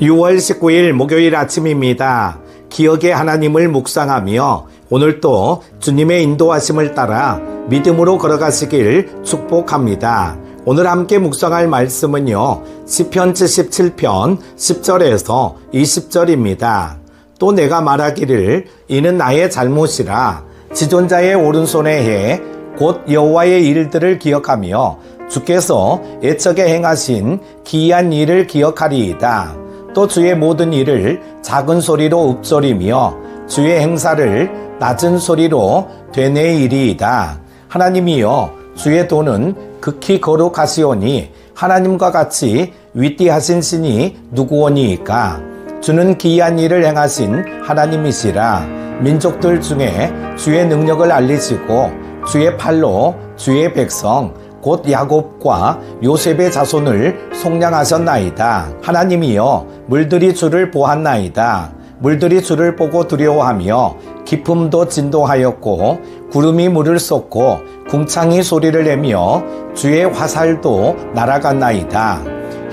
6월 19일 목요일 아침입니다. 기억의 하나님을 묵상하며 오늘도 주님의 인도하심을 따라 믿음으로 걸어가시길 축복합니다. 오늘 함께 묵상할 말씀은요, 시편 77편 10절에서 20절입니다. 또 내가 말하기를 이는 나의 잘못이라 지존자의 오른손에 해 곧 여호와의 일들을 기억하며 주께서 애처게 행하신 기이한 일을 기억하리이다. 또 주의 모든 일을 작은 소리로 읊조리며 주의 행사를 낮은 소리로 되뇌이리이다. 하나님이여, 주의 도는 극히 거룩하시오니 하나님과 같이 위대하신 신이 누구오니이까. 주는 기이한 일을 행하신 하나님이시라. 민족들 중에 주의 능력을 알리시고 주의 팔로 주의 백성 곧 야곱과 요셉의 자손을 속량하셨나이다. 하나님이여, 물들이 주를 보았나이다. 물들이 주를 보고 두려워하며 기품도 진동하였고 구름이 물을 쏟고 궁창이 소리를 내며 주의 화살도 날아갔나이다.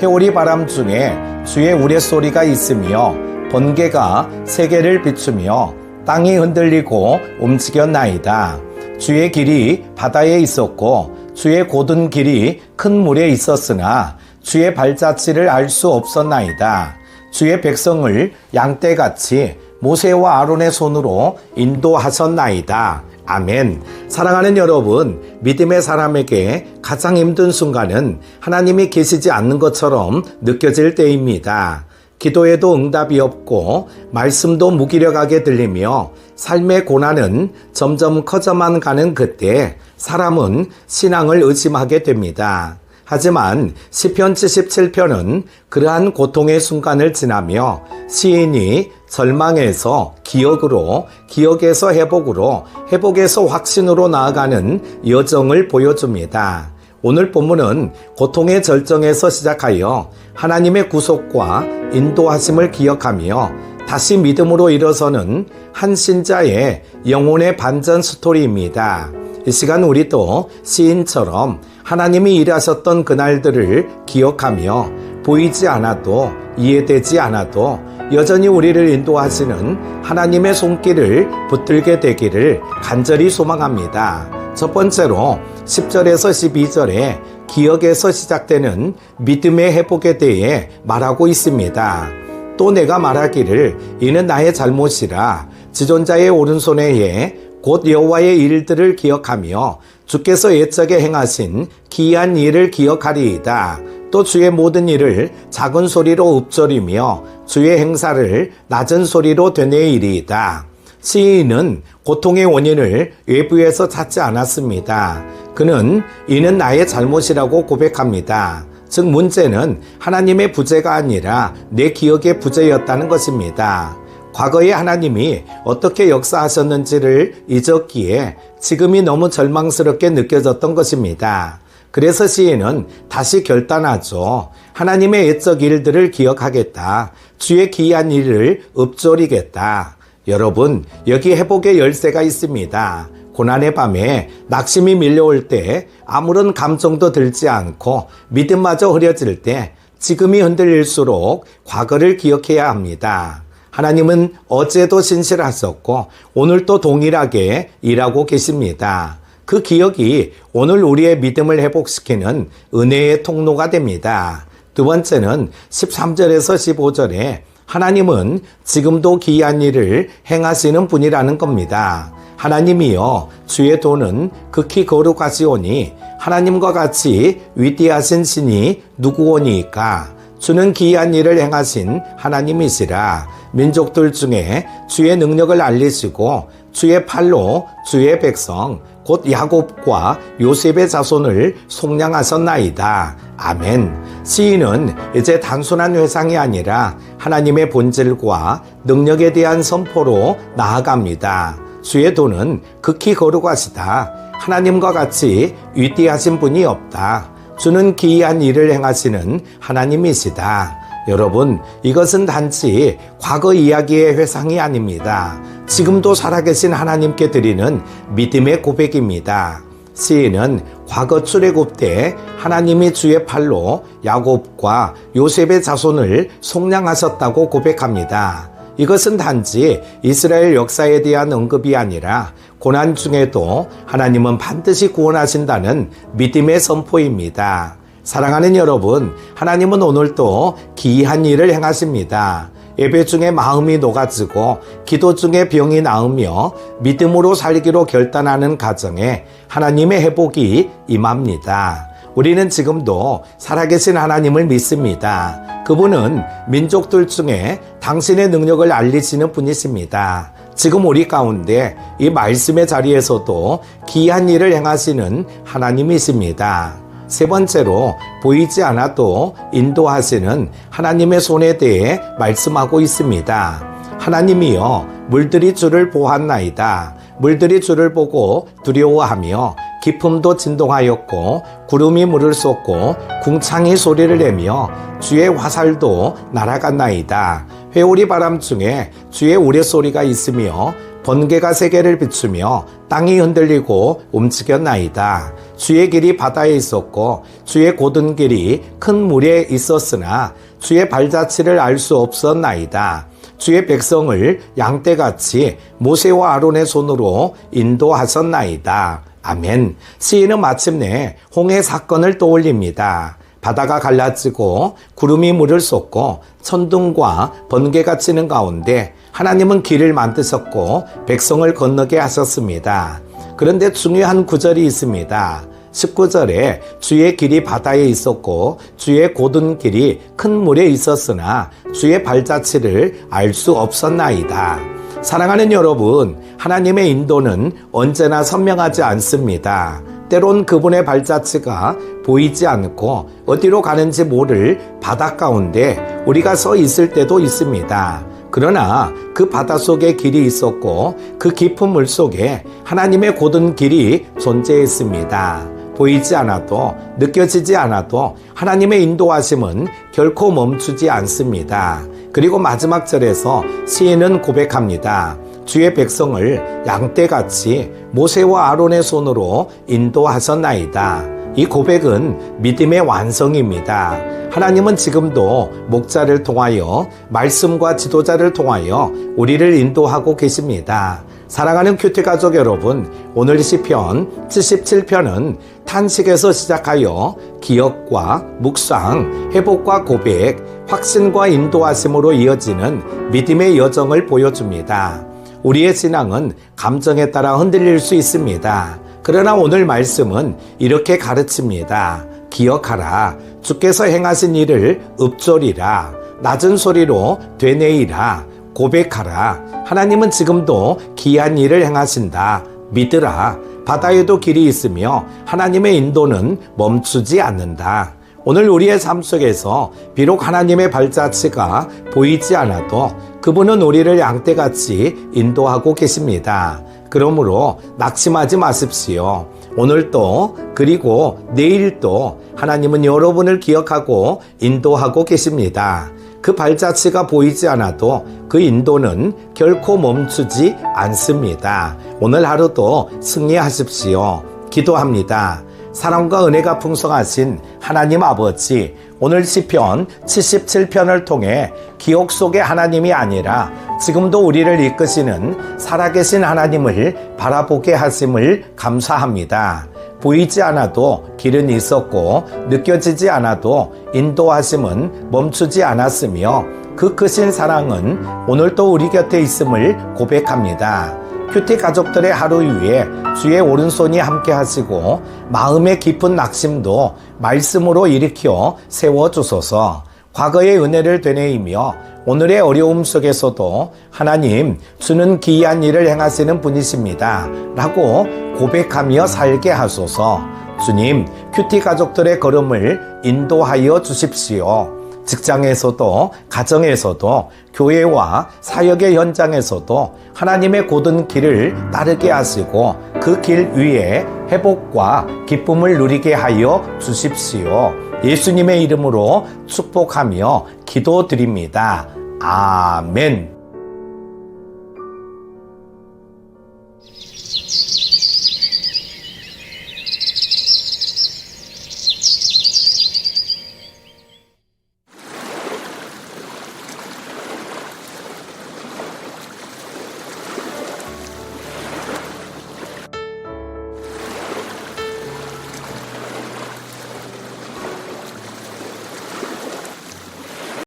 해오리 바람 중에 주의 우레소리가 있으며 번개가 세계를 비추며 땅이 흔들리고 움직였나이다. 주의 길이 바다에 있었고 주의 곧은 길이 큰 물에 있었으나 주의 발자취를 알 수 없었나이다. 주의 백성을 양떼같이 모세와 아론의 손으로 인도하셨나이다. 아멘. 사랑하는 여러분, 믿음의 사람에게 가장 힘든 순간은 하나님이 계시지 않는 것처럼 느껴질 때입니다. 기도에도 응답이 없고 말씀도 무기력하게 들리며 삶의 고난은 점점 커져만 가는 그때 사람은 신앙을 의심하게 됩니다. 하지만 시편 77편은 그러한 고통의 순간을 지나며 시인이 절망에서 기억으로, 기억에서 회복으로, 회복에서 확신으로 나아가는 여정을 보여줍니다. 오늘 본문은 고통의 절정에서 시작하여 하나님의 구속과 인도하심을 기억하며 다시 믿음으로 일어서는 한 신자의 영혼의 반전 스토리입니다. 이 시간 우리도 시인처럼 하나님이 일하셨던 그날들을 기억하며 보이지 않아도 이해되지 않아도 여전히 우리를 인도하시는 하나님의 손길을 붙들게 되기를 간절히 소망합니다. 첫 번째로 10절에서 12절에 기억에서 시작되는 믿음의 회복에 대해 말하고 있습니다. 또 내가 말하기를 이는 나의 잘못이라 지존자의 오른손에 해 곧 여호와의 일들을 기억하며 주께서 애처게 행하신 기이한 일을 기억하리이다. 또 주의 모든 일을 작은 소리로 읊조리며 주의 행사를 낮은 소리로 되뇌이리이다. 시인은 고통의 원인을 외부에서 찾지 않았습니다. 그는 이는 나의 잘못이라고 고백합니다. 즉 문제는 하나님의 부재가 아니라 내 기억의 부재였다는 것입니다. 과거에 하나님이 어떻게 역사하셨는지를 잊었기에 지금이 너무 절망스럽게 느껴졌던 것입니다. 그래서 시인은 다시 결단하죠. 하나님의 애적 일들을 기억하겠다. 주의 기이한 일을 읊조리겠다. 여러분, 여기 회복의 열쇠가 있습니다. 고난의 밤에 낙심이 밀려올 때 아무런 감정도 들지 않고 믿음마저 흐려질 때 지금이 흔들릴수록 과거를 기억해야 합니다. 하나님은 어제도 신실하셨고 오늘도 동일하게 일하고 계십니다. 그 기억이 오늘 우리의 믿음을 회복시키는 은혜의 통로가 됩니다. 두 번째는 13절에서 15절에 하나님은 지금도 기이한 일을 행하시는 분이라는 겁니다. 하나님이여, 주의 도는 극히 거룩하시오니 하나님과 같이 위대하신 신이 누구오니이까. 주는 기이한 일을 행하신 하나님이시라. 민족들 중에 주의 능력을 알리시고 주의 팔로 주의 백성 곧 야곱과 요셉의 자손을 속량하셨나이다. 아멘. 시인은 이제 단순한 회상이 아니라 하나님의 본질과 능력에 대한 선포로 나아갑니다. 주의 도는 극히 거룩하시다. 하나님과 같이 위대하신 분이 없다. 주는 기이한 일을 행하시는 하나님이시다. 여러분, 이것은 단지 과거 이야기의 회상이 아닙니다. 지금도 살아계신 하나님께 드리는 믿음의 고백입니다. 시인은 과거 출애굽 때 하나님이 주의 팔로 야곱과 요셉의 자손을 속량하셨다고 고백합니다. 이것은 단지 이스라엘 역사에 대한 언급이 아니라 고난 중에도 하나님은 반드시 구원하신다는 믿음의 선포입니다. 사랑하는 여러분, 하나님은 오늘도 기이한 일을 행하십니다. 예배 중에 마음이 녹아지고 기도 중에 병이 나으며 믿음으로 살기로 결단하는 가정에 하나님의 회복이 임합니다. 우리는 지금도 살아계신 하나님을 믿습니다. 그분은 민족들 중에 당신의 능력을 알리시는 분이십니다. 지금 우리 가운데 이 말씀의 자리에서도 기이한 일을 행하시는 하나님이십니다. 세 번째로 보이지 않아도 인도하시는 하나님의 손에 대해 말씀하고 있습니다. 하나님이여 물들이 주를 보았나이다. 물들이 주를 보고 두려워하며 기품도 진동하였고 구름이 물을 쏟고 궁창이 소리를 내며 주의 화살도 날아갔나이다. 회오리 바람 중에 주의 우레소리가 있으며 번개가 세계를 비추며 땅이 흔들리고 움직였나이다. 주의 길이 바다에 있었고 주의 곧은 길이 큰 물에 있었으나 주의 발자취를 알 수 없었나이다. 주의 백성을 양떼같이 모세와 아론의 손으로 인도하셨나이다. 아멘. 시인은 마침내 홍해 사건을 떠올립니다. 바다가 갈라지고 구름이 물을 쏟고 천둥과 번개가 치는 가운데 하나님은 길을 만드셨고 백성을 건너게 하셨습니다. 그런데 중요한 구절이 있습니다. 19절에 주의 길이 바다에 있었고 주의 곧은 길이 큰 물에 있었으나 주의 발자취를 알 수 없었나이다. 사랑하는 여러분, 하나님의 인도는 언제나 선명하지 않습니다. 때론 그분의 발자취가 보이지 않고 어디로 가는지 모를 바다 가운데 우리가 서 있을 때도 있습니다. 그러나 그 바다 속에 길이 있었고 그 깊은 물 속에 하나님의 곧은 길이 존재했습니다. 보이지 않아도 느껴지지 않아도 하나님의 인도하심은 결코 멈추지 않습니다. 그리고 마지막 절에서 시인은 고백합니다. 주의 백성을 양떼같이 모세와 아론의 손으로 인도하셨나이다. 이 고백은 믿음의 완성입니다. 하나님은 지금도 목자를 통하여 말씀과 지도자를 통하여 우리를 인도하고 계십니다. 사랑하는 큐티 가족 여러분, 오늘 시편 77편은 탄식에서 시작하여 기억과 묵상, 회복과 고백, 확신과 인도하심으로 이어지는 믿음의 여정을 보여줍니다. 우리의 신앙은 감정에 따라 흔들릴 수 있습니다. 그러나 오늘 말씀은 이렇게 가르칩니다. 기억하라. 주께서 행하신 일을 읊조리라. 낮은 소리로 되뇌이라. 고백하라. 하나님은 지금도 기이한 일을 행하신다. 믿으라. 바다에도 길이 있으며 하나님의 인도는 멈추지 않는다. 오늘 우리의 삶 속에서 비록 하나님의 발자취가 보이지 않아도 그분은 우리를 양떼같이 인도하고 계십니다. 그러므로 낙심하지 마십시오. 오늘도 그리고 내일도 하나님은 여러분을 기억하고 인도하고 계십니다. 그 발자취가 보이지 않아도 그 인도는 결코 멈추지 않습니다. 오늘 하루도 승리하십시오. 기도합니다. 사랑과 은혜가 풍성하신 하나님 아버지, 오늘 시편 77편을 통해 기억 속의 하나님이 아니라 지금도 우리를 이끄시는 살아계신 하나님을 바라보게 하심을 감사합니다. 보이지 않아도 길은 있었고 느껴지지 않아도 인도하심은 멈추지 않았으며 그 크신 사랑은 오늘도 우리 곁에 있음을 고백합니다. 큐티 가족들의 하루 위에 주의 오른손이 함께 하시고 마음의 깊은 낙심도 말씀으로 일으켜 세워주소서. 과거의 은혜를 되뇌이며 오늘의 어려움 속에서도 하나님 주는 기이한 일을 행하시는 분이십니다 라고 고백하며 살게 하소서. 주님, 큐티 가족들의 걸음을 인도하여 주십시오. 직장에서도 가정에서도 교회와 사역의 현장에서도 하나님의 곧은 길을 따르게 하시고 그 길 위에 회복과 기쁨을 누리게 하여 주십시오. 예수님의 이름으로 축복하며 기도드립니다. 아멘.